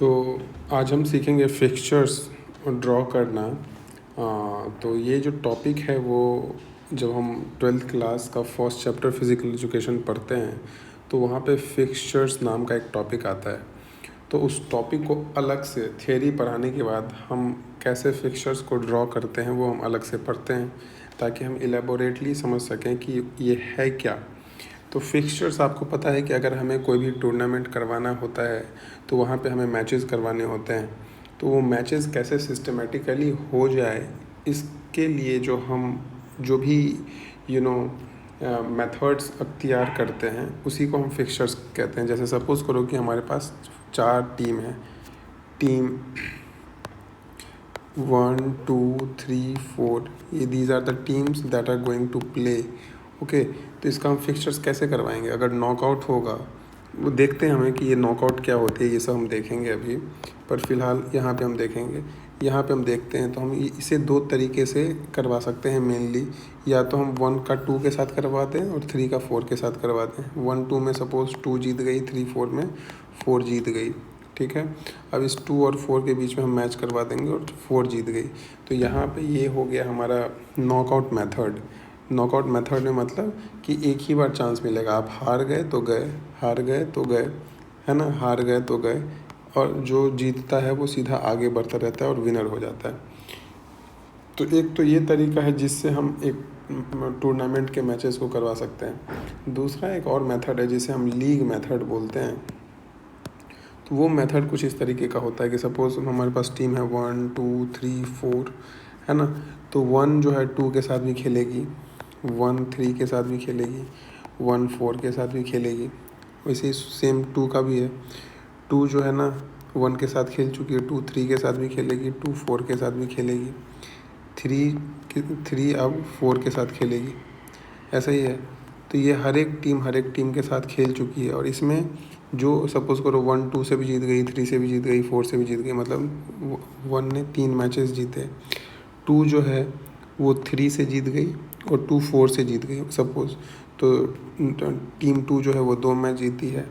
तो आज हम सीखेंगे फिक्सचर्स ड्रॉ करना। तो ये जो टॉपिक है वो जब हम ट्वेल्थ क्लास का फर्स्ट चैप्टर फिज़िकल एजुकेशन पढ़ते हैं तो वहाँ पे फिक्सचर्स नाम का एक टॉपिक आता है। तो उस टॉपिक को अलग से थियरी पढ़ाने के बाद हम कैसे फिक्सचर्स को ड्रॉ करते हैं वो हम अलग से पढ़ते हैं, ताकि हम इलेबोरेटली समझ सकें कि ये है क्या। तो फिक्सचर्स आपको पता है कि अगर हमें कोई भी टूर्नामेंट करवाना होता है तो वहाँ पे हमें मैचेस करवाने होते हैं। तो वो मैचेस कैसे सिस्टमेटिकली हो जाए, इसके लिए जो भी मेथड्स अख्तियार करते हैं उसी को हम फिक्सचर्स कहते हैं। जैसे सपोज़ करो कि हमारे पास 4 टीम है, टीम 1 2 3 4, ये these are the teams that are going to play. Okay, तो इसका हम फिक्सचर्स कैसे करवाएंगे। अगर नॉकआउट होगा, वो देखते हैं हमें कि ये नॉकआउट क्या होती है, ये सब हम देखेंगे अभी, पर फिलहाल यहाँ पे हम देखेंगे। यहाँ पे हम देखते हैं तो हम इसे 2 तरीके से करवा सकते हैं मेनली। या तो हम 1 का 2 के साथ करवा दें और 3 का 4 के साथ करवा दें। 1 2 में सपोज़ 2 जीत गई, 3 4 में 4 जीत गई। ठीक है, अब इस 2 और 4 के बीच में हम मैच करवा देंगे और 4 जीत गई। तो यहाँ पे ये हो गया हमारा नॉकआउट मेथड। नॉकआउट मेथड में मतलब कि एक ही बार चांस मिलेगा। आप हार गए तो गए, हार गए तो गए, है ना, हार गए तो गए, और जो जीतता है वो सीधा आगे बढ़ता रहता है और विनर हो जाता है। तो एक तो ये तरीका है जिससे हम एक टूर्नामेंट के मैचेस को करवा सकते हैं। दूसरा एक और मेथड है जिसे हम लीग मेथड बोलते हैं। तो वो मेथड कुछ इस तरीके का होता है कि सपोज़ हमारे पास टीम है 1 2 3 4, है ना। तो 1 जो है 2 के साथ भी खेलेगी, 1 3 के साथ भी खेलेगी, 1 4 के साथ भी खेलेगी। वैसे ही सेम 2 का भी है। 2 जो है ना 1 के साथ खेल चुकी है, 2 3 के साथ भी खेलेगी, 2 4 के साथ भी खेलेगी, 3 अब 4 के साथ खेलेगी। ऐसा ही है। तो ये हर एक टीम के साथ खेल चुकी है, और इसमें जो सपोज़ करो 1 2 से भी जीत गई, 3 से भी जीत गई, 4 से भी जीत गई, मतलब 1 ने 3 मैचेस जीते। 2 जो है वो 3 से जीत गई और 2 4 से जीत गई सपोज़। तो टीम 2 जो है वो 2 मैच जीती है,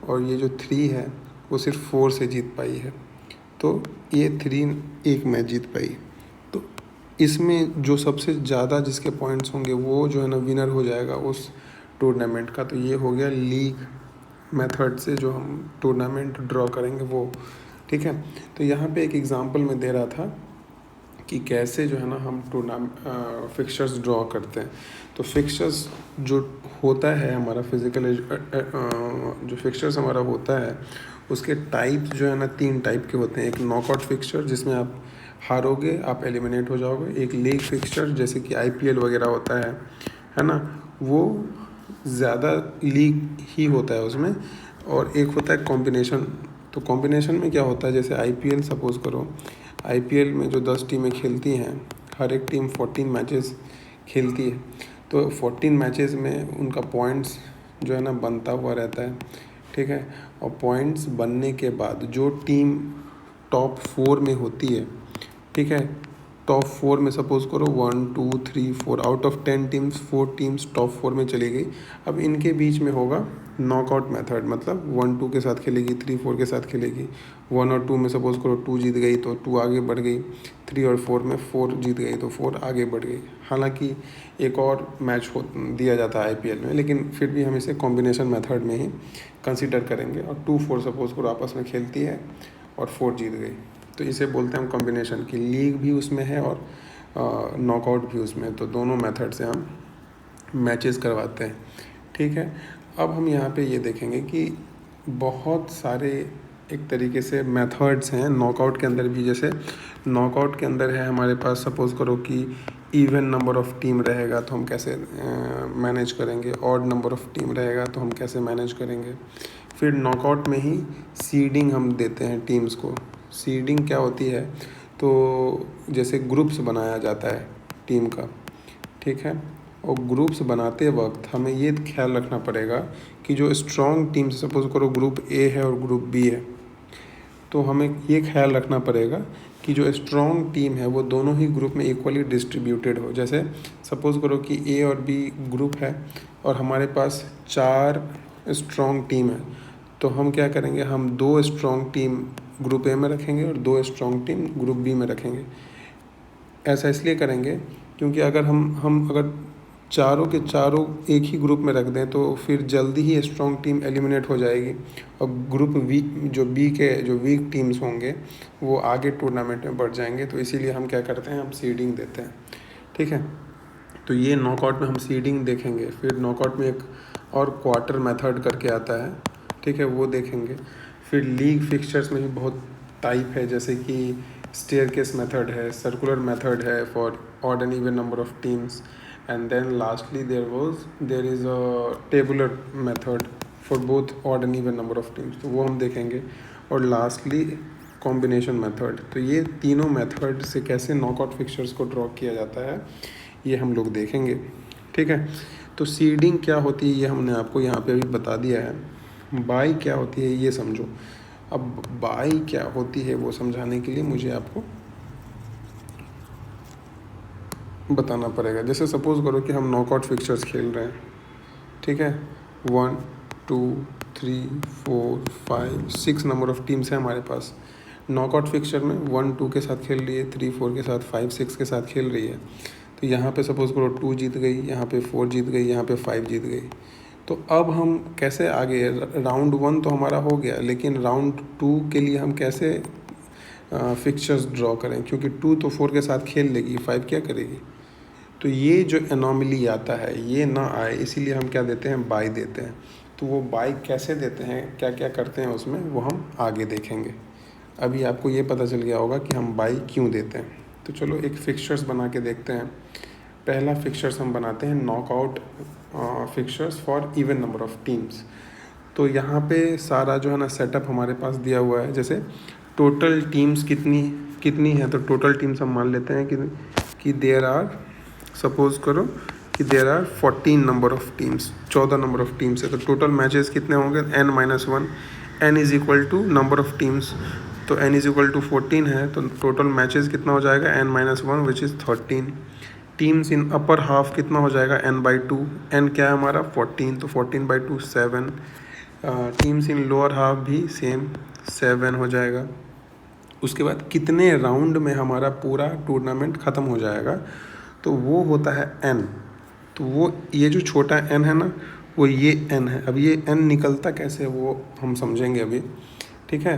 और ये जो 3 है वो सिर्फ 4 से जीत पाई है। तो ये 3 एक मैच जीत पाई। तो इसमें जो सबसे ज़्यादा जिसके पॉइंट्स होंगे वो जो है ना विनर हो जाएगा उस टूर्नामेंट का। तो ये हो गया लीग मेथड से जो हम टूर्नामेंट ड्रॉ करेंगे वो। ठीक है, तो यहाँ पे एक एग्जांपल मैं दे रहा था कि कैसे जो है ना हम फिक्सचर्स ड्रॉ करते हैं। तो फिक्सचर्स जो होता है हमारा जो फिक्सचर्स हमारा होता है उसके टाइप्स जो है ना 3 टाइप के होते हैं। एक नॉकआउट फिक्सचर जिसमें आप हारोगे, आप एलिमिनेट हो जाओगे। एक लीग फिक्सचर जैसे कि आईपीएल वगैरह होता है ना, वो ज़्यादा लीग ही होता है उसमें। और एक होता है कॉम्बिनेशन। तो कॉम्बिनेशन में क्या होता है, जैसे आईपीएल सपोज़ करो, आईपीएल में जो 10 टीमें खेलती हैं, हर एक टीम 14 मैचेस खेलती है। तो 14 मैचेस में उनका पॉइंट्स जो है ना बनता हुआ रहता है। ठीक है, और पॉइंट्स बनने के बाद जो टीम टॉप 4 में होती है, ठीक है, टॉप 4 में सपोज़ करो 1 2 3 4, out of 10 teams 4 teams top 4 में चली गई। अब इनके बीच में होगा नॉकआउट मेथड, मतलब 1 2 के साथ खेलेगी, 3 4 के साथ खेलेगी। 1 और 2 में सपोज़ करो 2 जीत गई तो 2 आगे बढ़ गई, 3 और 4 में 4 जीत गई तो 4 आगे बढ़ गई। हालांकि एक और मैच दिया जाता है आईपीएल में, लेकिन फिर भी हम इसे कॉम्बिनेशन मेथड में ही कंसिडर करेंगे। और 2 4 सपोज़ करो आपस में खेलती है और 4 जीत गई, तो इसे बोलते हैं हम कॉम्बिनेशन की। लीग भी उसमें है और नॉकआउट भी उसमें। तो दोनों मेथड से हम मैचेस करवाते हैं। ठीक है, अब हम यहाँ पे ये देखेंगे कि बहुत सारे एक तरीके से मेथड्स हैं नॉकआउट के अंदर भी। जैसे नॉकआउट के अंदर है हमारे पास, सपोज़ करो कि इवन नंबर ऑफ़ टीम रहेगा तो हम कैसे मैनेज करेंगे, ऑड नंबर ऑफ़ टीम रहेगा तो हम कैसे मैनेज करेंगे। फिर नॉकआउट में ही सीडिंग हम देते हैं टीम्स को। सीडिंग क्या होती है, तो जैसे ग्रुप्स बनाया जाता है टीम का, ठीक है, और ग्रुप्स बनाते वक्त हमें ये ख्याल रखना पड़ेगा कि जो स्ट्रॉन्ग टीम, सपोज़ करो ग्रुप ए है और ग्रुप बी है, तो हमें ये ख्याल रखना पड़ेगा कि जो स्ट्रॉन्ग टीम है वो दोनों ही ग्रुप में इक्वली डिस्ट्रीब्यूटेड हो। जैसे सपोज़ करो कि ए और बी ग्रुप है और हमारे पास 4 स्ट्रॉन्ग टीम है, तो हम क्या करेंगे, हम 2 स्ट्रॉन्ग टीम ग्रुप ए में रखेंगे और 2 स्ट्रॉन्ग टीम ग्रुप बी में रखेंगे। ऐसा इसलिए करेंगे क्योंकि अगर हम अगर चारों के चारों एक ही ग्रुप में रख दें तो फिर जल्दी ही स्ट्रॉन्ग टीम एलिमिनेट हो जाएगी और ग्रुप वी जो बी के जो वीक टीम्स होंगे वो आगे टूर्नामेंट में बढ़ जाएंगे। तो इसीलिए हम क्या करते हैं, हम सीडिंग देते हैं। ठीक है, तो ये नॉकआउट में हम सीडिंग देखेंगे। फिर नॉकआउट में एक और क्वार्टर मेथड करके आता है, ठीक है, वो देखेंगे। फिर लीग फिक्सचर्स में भी बहुत टाइप है, जैसे कि स्टेयरकेस मेथड है, सर्कुलर मेथड है for odd and even number of teams, and then lastly there is a tabular method for both odd and even number of teams, तो वो हम देखेंगे। और लास्टली कॉम्बिनेशन मेथड। तो ये तीनों मेथड से कैसे नॉकआउट फिक्सचर्स को ड्रॉ किया जाता है ये हम लोग देखेंगे। ठीक है, तो सीडिंग क्या होती है ये हमने आपको यहाँ पे अभी बता दिया है। बाई क्या होती है ये समझो। अब बाई क्या होती है वो समझाने के लिए मुझे आपको बताना पड़ेगा। जैसे सपोज़ करो कि हम नॉकआउट फिक्सचर्स खेल रहे हैं, ठीक है, 1 2 3 4 5 6 नंबर ऑफ़ टीम्स हैं हमारे पास। नॉकआउट फिक्सचर में 1 2 के साथ खेल रही है, 3 4 के साथ, 5 6 के साथ खेल रही है। तो यहाँ पे सपोज़ करो 2 जीत गई, यहाँ पे 4 जीत गई, यहाँ पे 5 जीत गई। तो अब हम कैसे आगे, राउंड 1 तो हमारा हो गया, लेकिन राउंड 2 के लिए हम कैसे फिक्सचर्स ड्रॉ करें, क्योंकि 2 तो 4 के साथ खेल लेगी, 5 क्या करेगी। तो ये जो एनोमली आता है ये ना आए, इसीलिए हम क्या देते हैं, बाई देते हैं। तो वो बाई कैसे देते हैं, क्या क्या करते हैं उसमें, वो हम आगे देखेंगे। अभी आपको ये पता चल गया होगा कि हम बाई क्यों देते हैं। तो चलो एक फिक्सचर्स बना के देखते हैं। पहला फिक्सचर्स हम बनाते हैं knockout fixtures for even number of teams. तो यहाँ पे सारा जो है ना सेटअप हमारे पास दिया हुआ है। जैसे टोटल टीम्स कितनी कितनी है, तो टोटल टीम्स हम मान लेते हैं कि देयर आर, सपोज़ करो कि there are 14 number of teams, 14 number of teams है। तो टोटल मैचेस कितने होंगे, n-1, n is equal to number of teams, तो n इज़ इक्वल टू 14 है। तो टोटल मैचेस कितना हो जाएगा, n-1 which is 13। Teams in upper half कितना हो जाएगा, n/2, n क्या है हमारा 14, तो 14/2 7। टीम्स इन लोअर हाफ भी सेम 7 हो जाएगा। उसके बाद कितने राउंड में हमारा पूरा टूर्नामेंट ख़त्म हो जाएगा, तो वो होता है n। तो वो ये जो छोटा n है ना, वो ये n है। अब ये n निकलता कैसे वो हम समझेंगे अभी। ठीक है,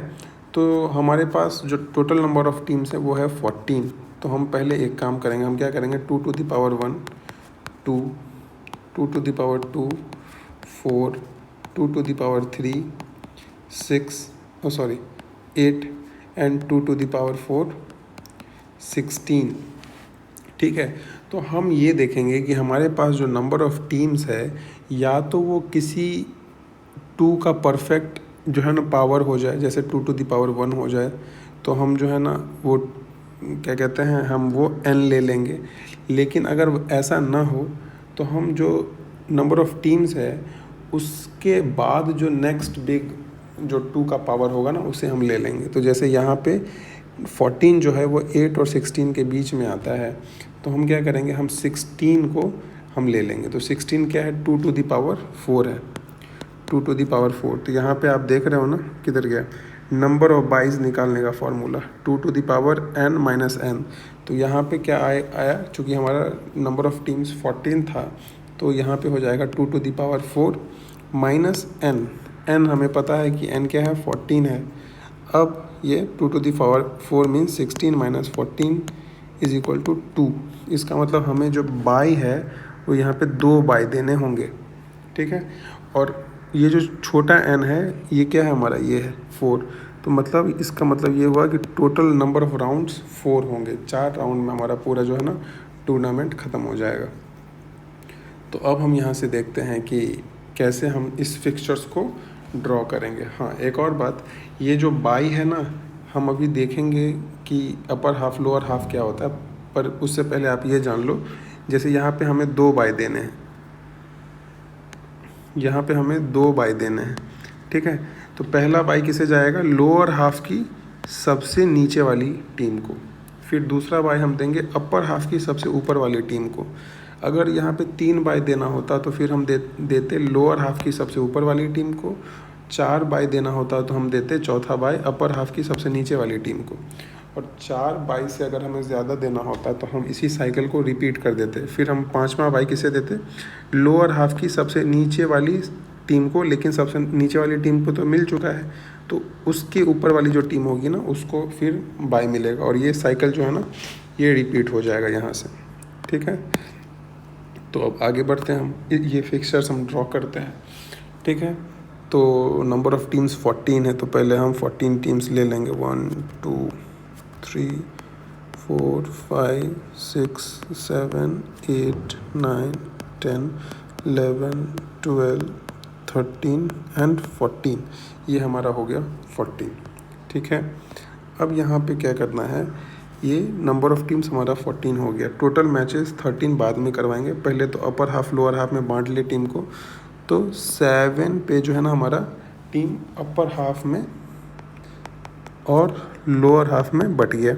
तो हमारे पास जो टोटल नंबर ऑफ़ टीम्स है वो है 14। तो हम पहले एक काम करेंगे, हम क्या करेंगे, 2 to the power 1 2, 2 to the power 2 4, 2 to the power 3 6, 8 and 2 to the power 4 16। ठीक है, तो हम ये देखेंगे कि हमारे पास जो नंबर ऑफ़ टीम्स है, या तो वो किसी 2 का परफेक्ट जो है ना पावर हो जाए, जैसे 2 to the power 1 हो जाए, तो हम जो है ना वो क्या कहते हैं, हम वो n ले लेंगे। लेकिन अगर ऐसा ना हो तो हम जो नंबर ऑफ़ टीम्स है उसके बाद जो नेक्स्ट बिग जो 2 का पावर होगा ना उसे हम ले लेंगे। तो जैसे यहाँ पे 14 जो है वो 8 और 16 के बीच में आता है, तो हम क्या करेंगे, हम 16 को हम ले लेंगे। तो 16 क्या है, 2 to the power 4 है, 2 to the power 4। तो यहाँ पे आप देख रहे हो ना किधर गया, नंबर ऑफ बाइज निकालने का formula 2 to the power n-n। तो यहाँ पे क्या आया, चूँकि हमारा नंबर ऑफ़ टीम्स 14 था, तो यहाँ पे हो जाएगा 2 to the power 4 minus n। n हमें पता है कि n क्या है, 14 है। अब ये 2 to the power 4 means 16 minus 14 is equal to 2। इसका मतलब हमें जो बाई है वो यहाँ पे 2 बाई देने होंगे। ठीक है, और ये जो छोटा n है ये क्या है हमारा, ये है 4। तो मतलब इसका मतलब ये हुआ कि टोटल नंबर ऑफ़ राउंड्स 4 होंगे। 4 राउंड में हमारा पूरा जो है ना टूर्नामेंट ख़त्म हो जाएगा। तो अब हम यहाँ से देखते हैं कि कैसे हम इस फिक्सचर्स को ड्रॉ करेंगे। हाँ, एक और बात, ये जो बाई है ना, हम अभी देखेंगे कि अपर हाफ लोअर हाफ क्या होता है, पर उससे पहले आप ये जान लो, जैसे यहाँ पे हमें 2 बाई देने हैं, यहाँ पे हमें 2 बाई देने हैं। ठीक है, तो पहला बाई किसे जाएगा, लोअर हाफ की सबसे नीचे वाली टीम को। फिर दूसरा बाई हम देंगे अपर हाफ की सबसे ऊपर वाली टीम को। अगर यहाँ पे 3 बाई देना होता तो फिर हम देते लोअर हाफ की सबसे ऊपर वाली टीम को 4 बाय देना होता तो हम देते चौथा बाय अपर हाफ की सबसे नीचे वाली टीम को, और 4 बाय से अगर हमें ज़्यादा देना होता तो हम इसी साइकिल को रिपीट कर देते। फिर हम 5वां बाय किसे देते, लोअर हाफ की सबसे नीचे वाली टीम को, लेकिन सबसे नीचे वाली टीम को तो मिल चुका है, तो उसके ऊपर वाली जो टीम होगी ना उसको फिर बाय मिलेगा, और ये साइकिल जो है ना ये रिपीट हो जाएगा यहाँ से। ठीक है, तो अब आगे बढ़ते हैं हम, ये फिक्सचर्स हम ड्रॉ करते हैं। ठीक है, तो नंबर ऑफ़ टीम्स 14 है, तो पहले हम 14 टीम्स ले लेंगे। 1 2 3 4 5 6 7 8 9 10 11 12 13 एंड 14, ये हमारा हो गया 14। ठीक है, अब यहाँ पे क्या करना है, ये नंबर ऑफ़ टीम्स हमारा 14 हो गया। टोटल मैचेस 13 बाद में करवाएंगे, पहले तो अपर हाफ लोअर हाफ में बांट लिए टीम को, तो 7 पे जो है ना हमारा टीम अपर हाफ में और लोअर हाफ में बट गया।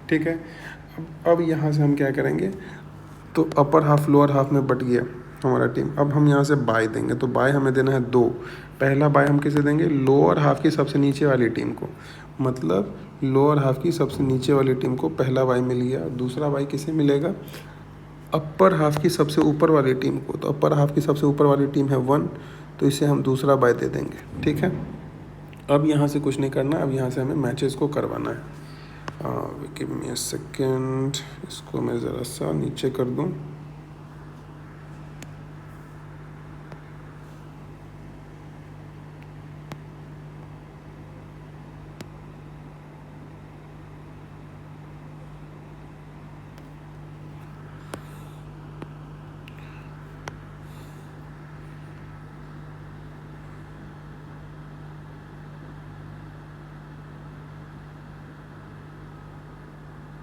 ठीक है, अब यहाँ से हम क्या करेंगे, तो अपर हाफ लोअर हाफ में बट गया हमारा टीम। अब हम यहाँ से बाय देंगे, तो बाय हमें देना है 2। पहला बाय हम किसे देंगे, लोअर हाफ की सबसे नीचे वाली टीम को, मतलब लोअर हाफ की सबसे नीचे वाली टीम को पहला बाय मिल गया। दूसरा बाय किसे मिलेगा, अपर हाफ की सबसे ऊपर वाली टीम को, तो अपर हाफ की सबसे ऊपर वाली टीम है 1, तो इसे हम दूसरा बाय दे देंगे। ठीक है, अब यहाँ से कुछ नहीं करना, अब यहाँ से हमें मैचेस को करवाना है। गिव मी अ सेकेंड, इसको मैं ज़रा सा नीचे कर दूँ।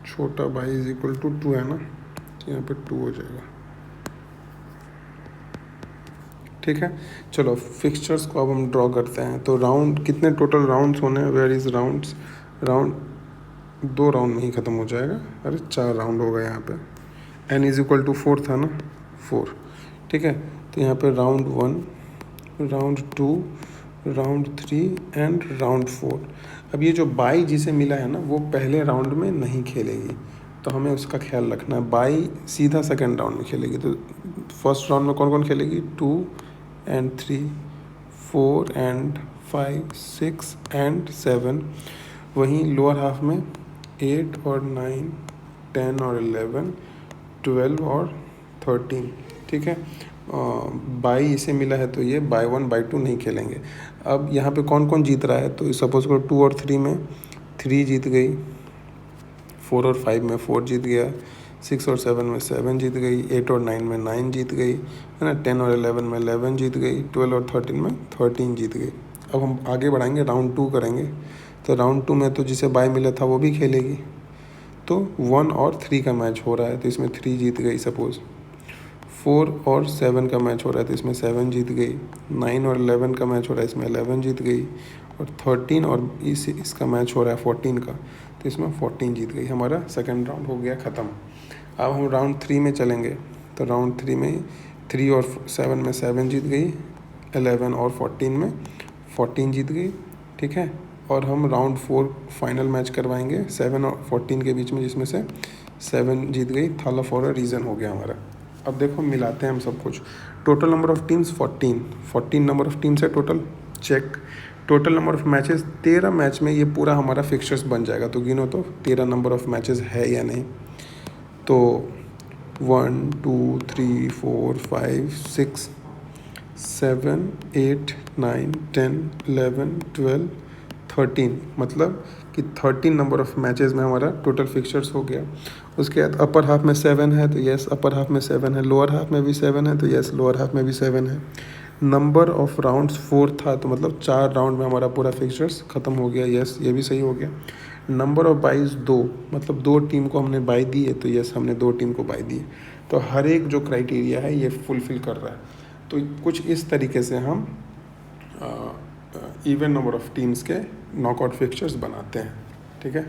छोटा बाई इज इक्वल टू 2 है ना, तो यहाँ पे 2 हो जाएगा। ठीक है, चलो फिक्सचर्स को अब हम ड्रॉ करते हैं। तो राउंड कितने टोटल राउंड्स होने हैं, where is rounds, round 2 round में ही ख़त्म हो जाएगा। अरे 4 राउंड होगा यहाँ पे, n इज़ इक्वल टू 4 था ना, 4। ठीक है, तो यहाँ पे round 1, round 2, round 3 and round 4। अब ये जो बाई जिसे मिला है ना वो पहले राउंड में नहीं खेलेगी, तो हमें उसका ख्याल रखना है। बाई सीधा सेकेंड राउंड में खेलेगी, तो फर्स्ट राउंड में कौन कौन खेलेगी, 2 एंड 3 4 एंड 5 6 एंड 7। वहीं लोअर हाफ में 8 और 9 10 और 11 12 और 13। ठीक है, बाई इसे मिला है तो ये बाय 1 बाय 2 नहीं खेलेंगे। अब यहाँ पे कौन कौन जीत रहा है, तो सपोज करो 2 और 3 में 3 जीत गई, 4 और 5 में 4 जीत गया, 6 और 7 में 7 जीत गई, 8 और 9 में 9 जीत गई, है ना, 10 और 11 में 11 जीत गई, 12 और 13 में 13 जीत गई। अब हम आगे बढ़ाएंगे, राउंड 2 करेंगे। तो राउंड 2 में तो जिसे बाय मिला था वो भी खेलेगी, तो 1 और 3 का मैच हो रहा है, तो इसमें 3 जीत गई। सपोज़ 4 और 7 का मैच हो रहा है, तो इसमें 7 जीत गई। 9 और 11 का मैच हो रहा है, इसमें 11 जीत गई। और 13 और इसका मैच हो रहा है 14 का, तो इसमें 14 जीत गई। हमारा सेकंड राउंड हो गया ख़त्म। अब हम राउंड 3 में चलेंगे, तो राउंड 3 में 3 और 7 में 7 जीत गई, 11 और 14 में 14 जीत गई। ठीक है, और हम राउंड 4 फाइनल मैच करवाएंगे 7 और 14 के बीच में, जिसमें से 7 जीत गई। थाला फॉर अ रीज़न हो गया हमारा। अब देखो मिलाते हैं हम सब कुछ। Total number of teams 14 number of teams है total, check. Total number of matches 13 match में ये पूरा हमारा फिक्सचर्स बन जाएगा। तो गिनो तो 13 नंबर ऑफ़ मैचेस है या नहीं। तो 1 2 3 4 5 6 7 8 9 10 11 12 13, मतलब कि 13 नंबर ऑफ़ मैचेस में हमारा टोटल फिक्सचर्स हो गया। उसके बाद अपर हाफ में 7 है, तो यस अपर हाफ में 7 है। लोअर हाफ में भी 7 है, तो यस लोअर हाफ में भी 7 है। नंबर ऑफ़ राउंड्स 4 था, तो मतलब 4 राउंड में हमारा पूरा फिक्सचर्स ख़त्म हो गया, यस ये भी सही हो गया। नंबर ऑफ़ बाइज 2, मतलब 2 टीम को हमने बाई दी है, तो यस हमने 2 टीम को बाई दी है। तो हर एक जो क्राइटेरिया है ये फुलफ़िल कर रहा है। तो कुछ इस तरीके से हम इवन नंबर ऑफ़ टीम्स के नॉकआउट फिक्सचर्स बनाते हैं। ठीक है।